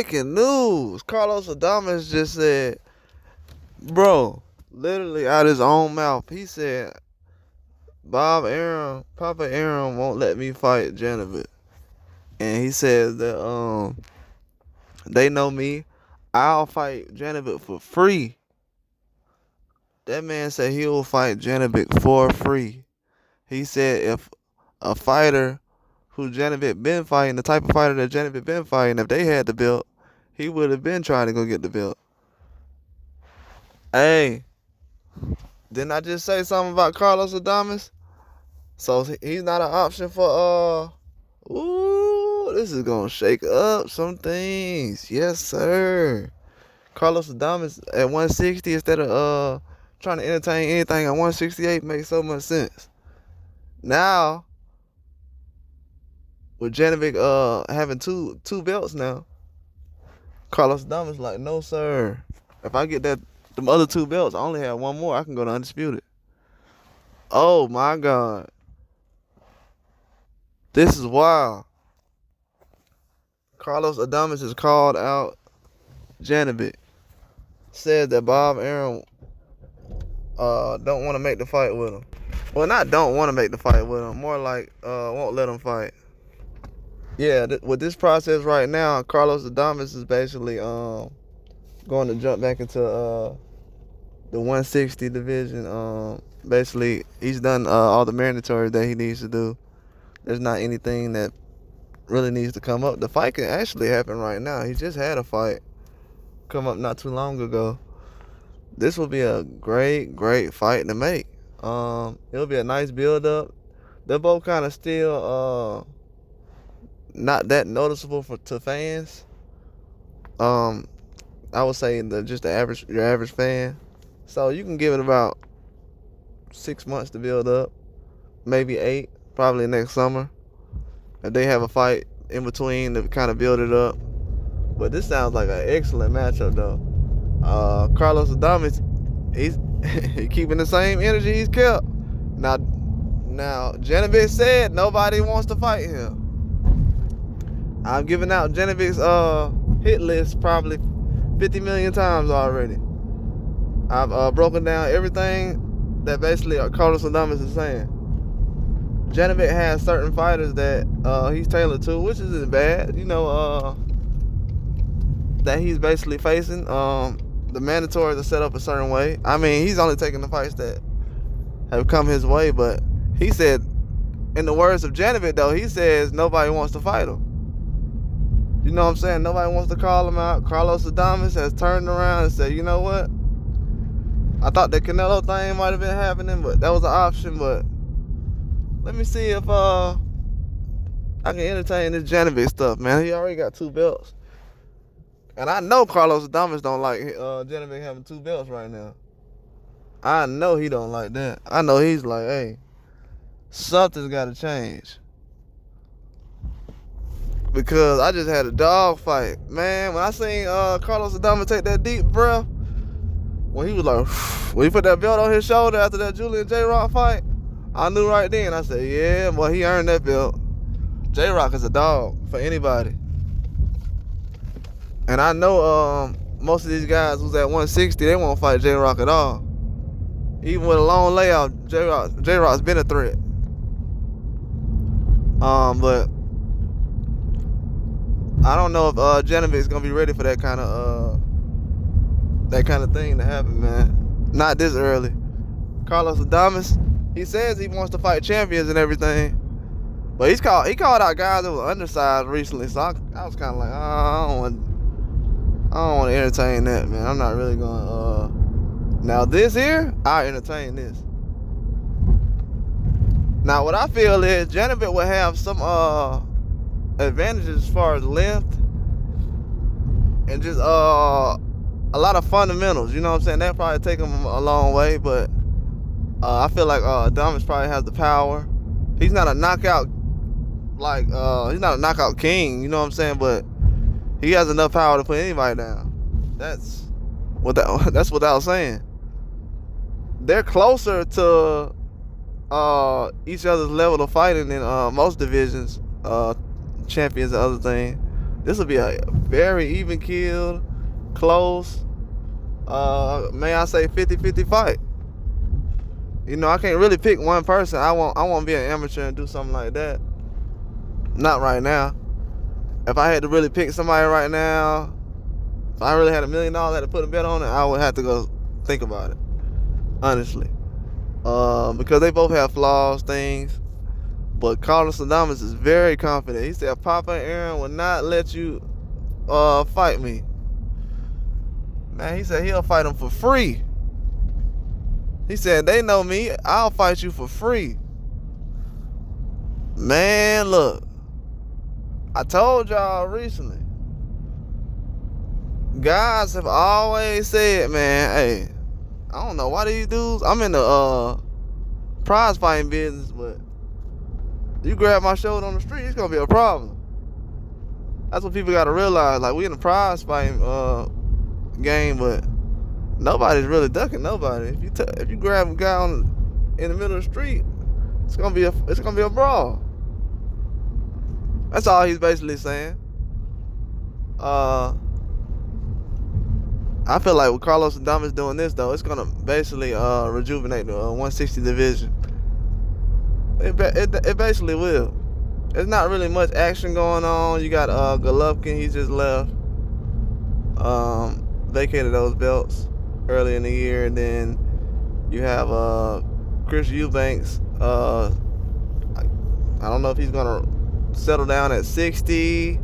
breaking news. Carlos Adames just said, bro, literally out his own mouth, he said, Papa Arum won't let me fight Janibek. And he says that they know me. I'll fight Janibek for free. That man said he will fight Janibek for free. He said if a fighter who Janibek been fighting, the type of fighter that Janibek been fighting, if they had the belt, he would have been trying to go get the belt. Hey, didn't I just say something about Carlos Adames? So he's not an option for ooh, this is gonna shake up some things. Yes, sir. Carlos Adames at 160 instead of trying to entertain anything at 168 makes so much sense. Now, with Janibek having two belts now, Carlos Adames like, no sir. If I get them other two belts, I only have one more. I can go to undisputed. Oh my God. This is wild. Carlos Adames has called out Janibek. Said that Bob Arum don't want to make the fight with him. Well, not don't want to make the fight with him. More like won't let him fight. Yeah, with this process right now, Carlos Adames is basically going to jump back into the 160 division. Basically, he's done all the mandatory that he needs to do. There's not anything that really needs to come up. The fight can actually happen right now. He just had a fight come up not too long ago. This will be a great fight to make. It'll be a nice build-up. They're both kind of still not that noticeable to fans. I would say your average fan. So you can give it about 6 months to build up, maybe 8, probably next summer. If they have a fight in between to kind of build it up. But this sounds like an excellent matchup though. Carlos Adames, he's keeping the same energy he's kept. Now Janibek said nobody wants to fight him. I'm giving out Janibek's hit list probably 50 million times already. I've broken down everything that basically Carlos Adames is saying. Janibek has certain fighters that he's tailored to, which isn't bad. You know, that he's basically facing. The mandatories are set up a certain way. I mean, he's only taking the fights that have come his way, but he said, in the words of Janibek though, he says nobody wants to fight him. You know what I'm saying? Nobody wants to call him out. Carlos Adames has turned around and said, you know what? I thought the Canelo thing might have been happening, but that was an option, but let me see if I can entertain this Janibek stuff, man. He already got 2 belts. And I know Carlos Adames don't like Janibek having 2 belts right now. I know he don't like that. I know he's like, hey, something's got to change. Because I just had a dog fight. Man, when I seen Carlos Adames take that deep breath, when he was like, when he put that belt on his shoulder after that Julian J-Rock fight, I knew right then. I said, yeah, boy, he earned that belt. J-Rock is a dog for anybody. And I know most of these guys who's at 160, they won't fight J-Rock at all. Even with a long layout, J-Rock's been a threat. But I don't know if Janibek's gonna be ready for that kind of thing to happen, man. Not this early. Carlos Adames, he says he wants to fight champions and everything, but he called out guys that were undersized recently. So I was kind of like, I don't want to entertain that, man. I'm not really gonna. Now this here, I entertain this. Now what I feel is Janibek will have some advantages as far as length and just a lot of fundamentals. You know what I'm saying? That probably take him a long way, but I feel like Adames probably has the power. He's not a knockout he's not a knockout king. You know what I'm saying? But he has enough power to put anybody down. That's without saying. They're closer to each other's level of fighting in most divisions, champions and other things. This will be a very even killed, close, may I say 50-50 fight. You know, I can't really pick one person. I won't be an amateur and do something like that. Not right now. If I had to really pick somebody right now, if I really had $1 million, I had to put a bet on it, I would have to go think about it, honestly. Because they both have flaws, things. But Carlos Adames is very confident. He said Papa and Aaron will not let you fight me. Man, he said he'll fight them for free. He said they know me, I'll fight you for free. Man, look. I told y'all recently. Guys have always said, man, hey, I don't know why these dudes, I'm in the prize fighting business, but you grab my shoulder on the street, it's gonna be a problem. That's what people gotta realize. Like, we in the prize fighting game, but nobody's really ducking nobody. If you grab a guy in the middle of the street, it's gonna be a brawl. That's all he's basically saying. I feel like with Carlos Adames doing this, though, it's gonna basically rejuvenate the 160 division. It basically will. There's not really much action going on. You got Golovkin, he just left. Vacated those belts early in the year, and then you have Chris Eubanks. I don't know if he's gonna settle down at 60.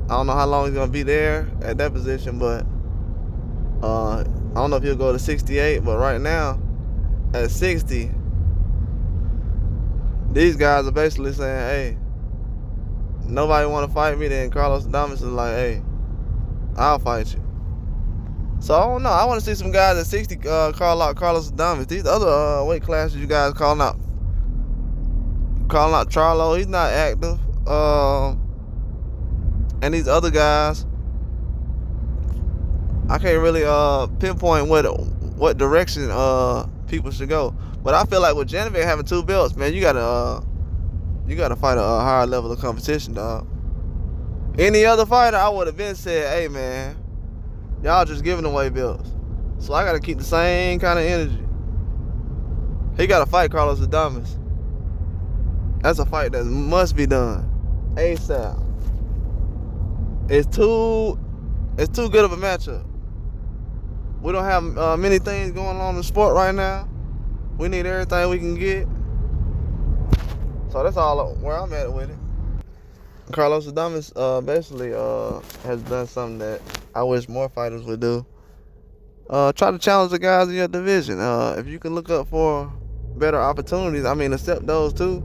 I don't know how long he's gonna be there at that position, but I don't know if he'll go to 68. But right now, at 60, these guys are basically saying, hey, nobody want to fight me. Then Carlos Adames is like, hey, I'll fight you. So I don't know. I want to see some guys at 60 call out Carlos Adames. These other weight classes you guys calling out Charlo, he's not active. And these other guys, I can't really pinpoint what direction people should go. But I feel like with Janibek having 2 belts, man, you gotta fight a higher level of competition, dog. Any other fighter, I would have been said, hey, man, y'all just giving away belts. So I gotta keep the same kind of energy. He gotta fight Carlos Adames. That's a fight that must be done ASAP. It's too good of a matchup. We don't have many things going on in the sport right now. We need everything we can get. So that's all where I'm at with it. Carlos Adames basically has done something that I wish more fighters would do. Try to challenge the guys in your division. If you can look up for better opportunities, I mean, accept those too.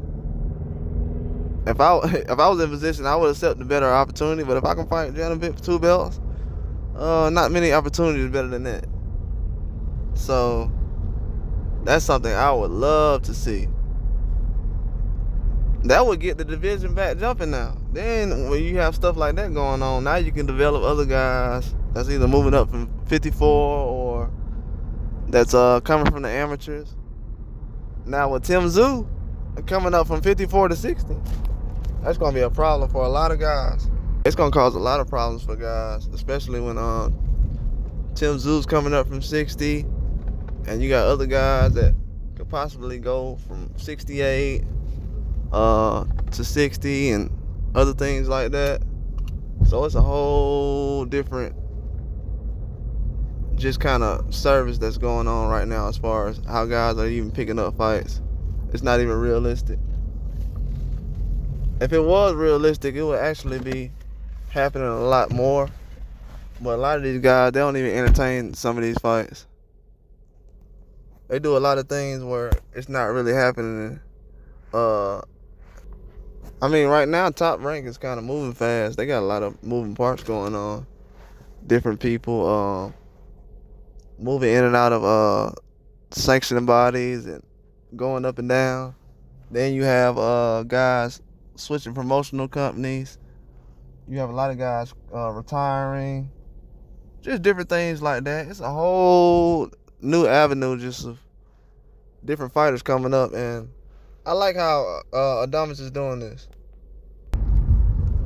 If I was in position, I would accept the better opportunity. But if I can fight Janibek for 2 belts, not many opportunities better than that. So that's something I would love to see. That would get the division back jumping now. Then when you have stuff like that going on, now you can develop other guys that's either moving up from 54 or that's coming from the amateurs. Now with Tim Tszyu coming up from 54 to 60, that's going to be a problem for a lot of guys. It's going to cause a lot of problems for guys, especially when Tim Tszyu's coming up from 60, and you got other guys that could possibly go from 68 to 60 and other things like that. So it's a whole different just kind of service that's going on right now as far as how guys are even picking up fights. It's not even realistic. If it was realistic, it would actually be happening a lot more. But a lot of these guys, they don't even entertain some of these fights. They do a lot of things where it's not really happening. I mean, right now, Top Rank is kind of moving fast. They got a lot of moving parts going on. Different people moving in and out of sanctioning bodies and going up and down. Then you have guys switching promotional companies. You have a lot of guys retiring. Just different things like that. It's a whole new avenue just of different fighters coming up, and I like how Adames is doing this.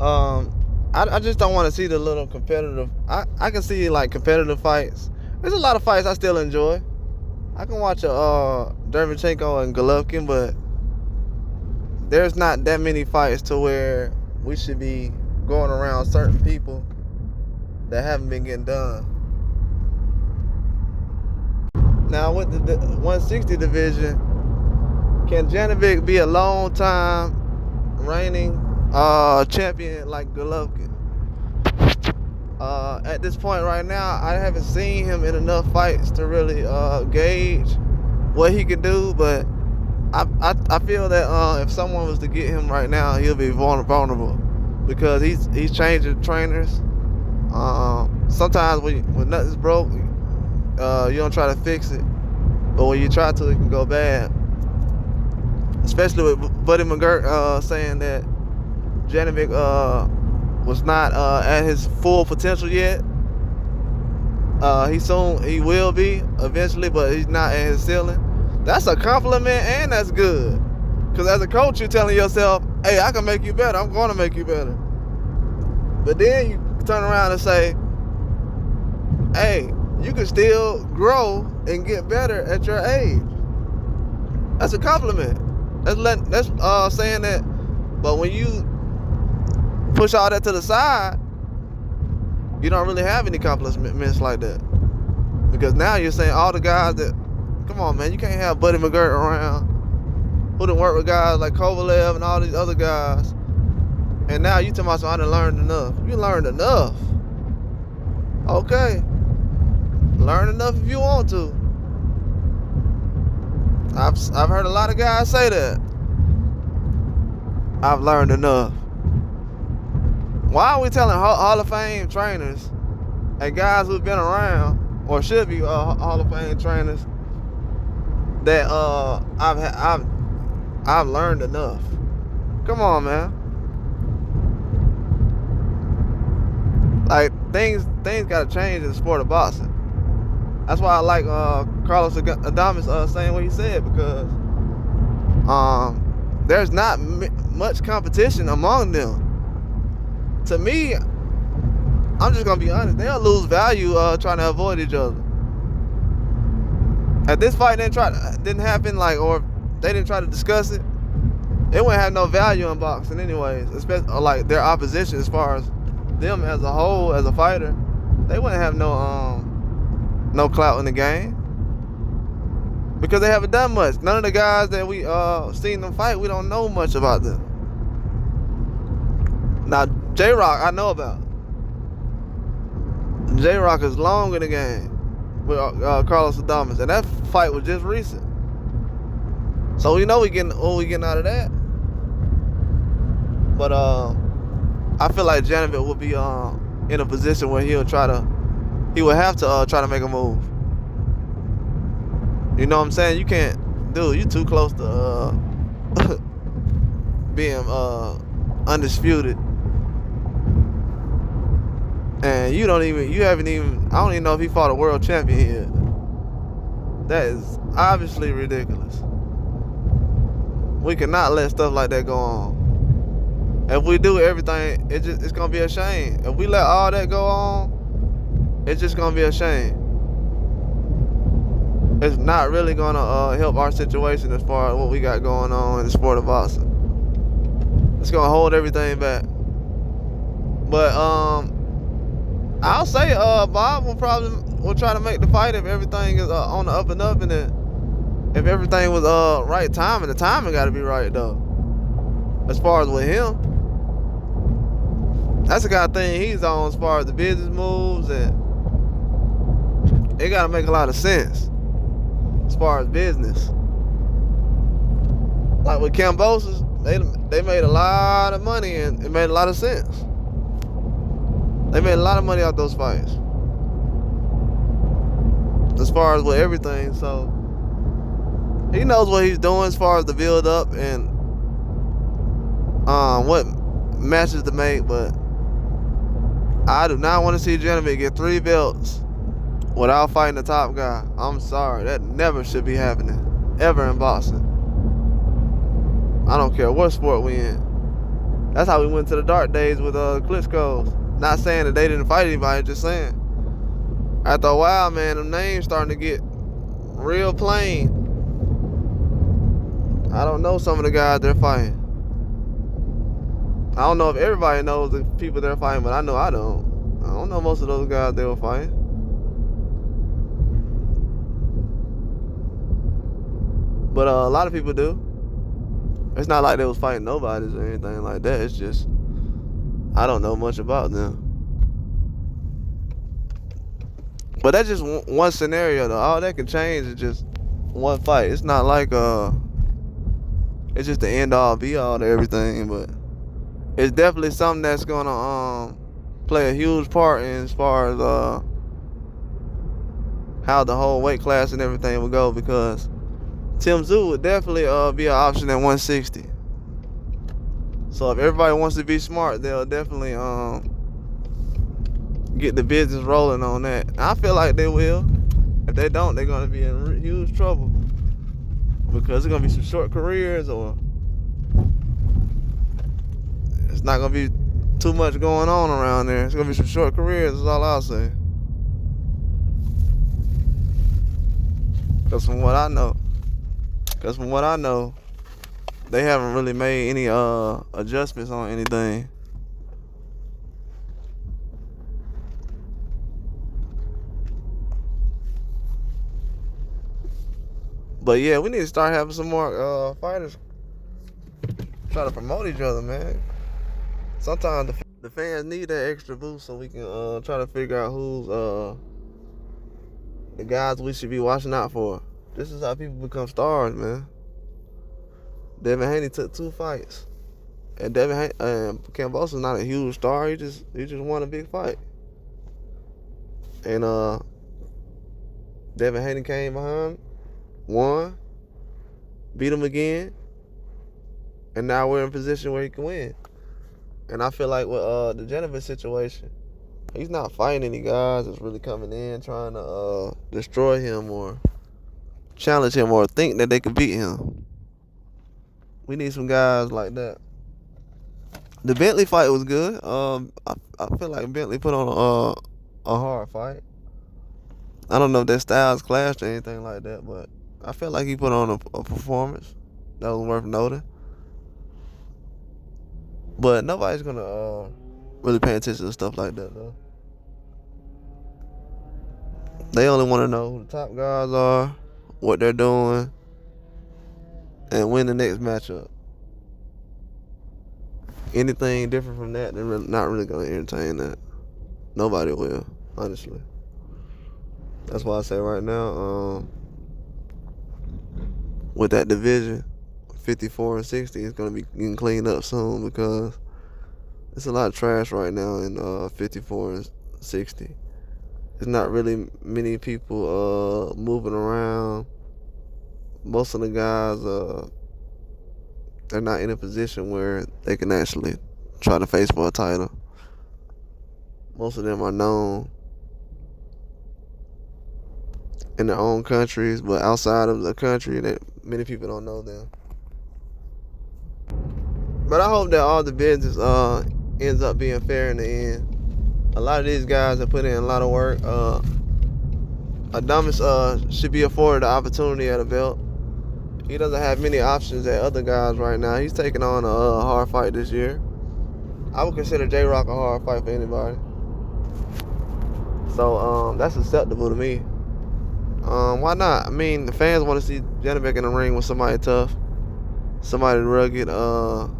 I just don't want to see the little competitive. I can see like competitive fights. There's a lot of fights I still enjoy. I can watch Derevchenko and Golovkin, but there's not that many fights to where we should be going around certain people that haven't been getting done. Now with the 160 division, can Janibek be a long time reigning champion like Golovkin? At this point right now, I haven't seen him in enough fights to really gauge what he can do, but I feel that if someone was to get him right now, he'll be vulnerable because he's changing trainers. Sometimes when nothing's broke, you don't try to fix it, but when you try to, it can go bad. Especially with Buddy McGirt saying that Janibek was not at his full potential yet. He will be eventually, but he's not at his ceiling. That's a compliment and that's good. Because as a coach, you're telling yourself, hey, I can make you better. I'm going to make you better. But then you turn around and say, hey, you can still grow and get better at your age. That's a compliment. That's saying that. But when you push all that to the side, you don't really have any compliments like that. Because now you're saying all the guys that, come on, man, you can't have Buddy McGirt around who done work with guys like Kovalev and all these other guys. And now you talking about, so I done learned enough. You learned enough. Okay. Learn enough if you want to. I've heard a lot of guys say that. I've learned enough. Why are we telling Hall of Fame trainers and guys who've been around or should be Hall of Fame trainers that I've learned enough? Come on, man. Like things gotta change in the sport of boxing. That's why I like Carlos Adames saying what he said, because there's not much competition among them. To me, I'm just gonna be honest, they'll lose value trying to avoid each other. If this fight didn't happen, like, or they didn't try to discuss it, it wouldn't have no value in boxing anyways, especially like their opposition as far as them as a whole, as a fighter. They wouldn't have no clout in the game because they haven't done much. None of the guys that we seen them fight, we don't know much about them. Now J-Rock I know about. J-Rock is long in the game with Carlos Adames, and that fight was just recent. So we know what we getting out of that. But I feel like Janibek will be in a position where he will have to try to make a move. You know what I'm saying? You can't, dude, you too close to being undisputed. And I don't even know if he fought a world champion yet. That is obviously ridiculous. We cannot let stuff like that go on. If we do everything, it's gonna be a shame. If we let all that go on, it's just gonna be a shame. It's not really gonna help our situation as far as what we got going on in the sport of boxing. It's gonna hold everything back. But I'll say Bob will try to make the fight if everything is on the up and up, and if everything was right timing. The timing got to be right though. As far as with him, that's the kind of thing he's on as far as the business moves, and it got to make a lot of sense as far as business. Like with Cambosis, they made a lot of money and it made a lot of sense. They made a lot of money off those fights. As far as with everything, so he knows what he's doing as far as the build up and what matches to make, but I do not want to see Janibek get 3 belts without fighting the top guy. I'm sorry, that never should be happening, ever in boxing. I don't care what sport we in. That's how we went to the dark days with Klitschko's. Not saying that they didn't fight anybody, just saying. After a while, man, them names starting to get real plain. I don't know some of the guys they're fighting. I don't know if everybody knows the people they're fighting, but I know I don't. I don't know most of those guys they were fighting. But a lot of people do. It's not like they was fighting nobodies or anything like that. It's just, I don't know much about them. But that's just one scenario though. All that can change is just one fight. It's not like it's just the end all be all to everything, but it's definitely something that's gonna play a huge part in as far as how the whole weight class and everything will go, because Tim Tszyu would definitely be an option at 160. So if everybody wants to be smart, they'll definitely get the business rolling on that. I feel like they will. If they don't, they're gonna be in huge trouble, because it's gonna be some short careers, or it's not gonna be too much going on around there. It's gonna be some short careers, is all I'll say. Because from what I know, they haven't really made any adjustments on anything. But yeah, we need to start having some more fighters try to promote each other, man. Sometimes the fans need that extra boost so we can try to figure out who's the guys we should be watching out for. This is how people become stars, man. Devin Haney took 2 fights, and Kambosos not a huge star. He just won a big fight, and Devin Haney came behind, won, beat him again, and now we're in a position where he can win. And I feel like with the Janibek situation, he's not fighting any guys that's really coming in trying to destroy him or challenge him or think that they can beat him. We need some guys like that. The Bentley fight was good. I feel like Bentley put on a hard fight. I don't know if their styles clashed or anything like that, but I feel like he put on a performance that was worth noting. But nobody's gonna really pay attention to stuff like that, though. They only want to know who the top guys are, what they're doing, and win the next matchup. Anything different from that, they're not really gonna entertain that. Nobody will, honestly. That's why I say right now, with that division, 54 and 60 is gonna be getting cleaned up soon, because it's a lot of trash right now in 54 and 60. There's not really many people moving around. Most of the guys, they're not in a position where they can actually try to face for a title. Most of them are known in their own countries, but outside of the country, that many people don't know them. But I hope that all the business ends up being fair in the end. A lot of these guys have put in a lot of work. Adames should be afforded the opportunity at a belt. He doesn't have many options at other guys right now. He's taking on a hard fight this year. I would consider J-Rock a hard fight for anybody. So that's acceptable to me. Why not? I mean, the fans want to see Janibek in the ring with somebody tough, somebody rugged, a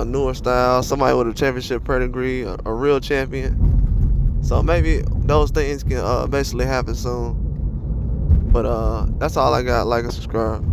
newer style, somebody with a championship pedigree, a real champion. So maybe those things can basically happen soon. But that's all I got. Like and subscribe.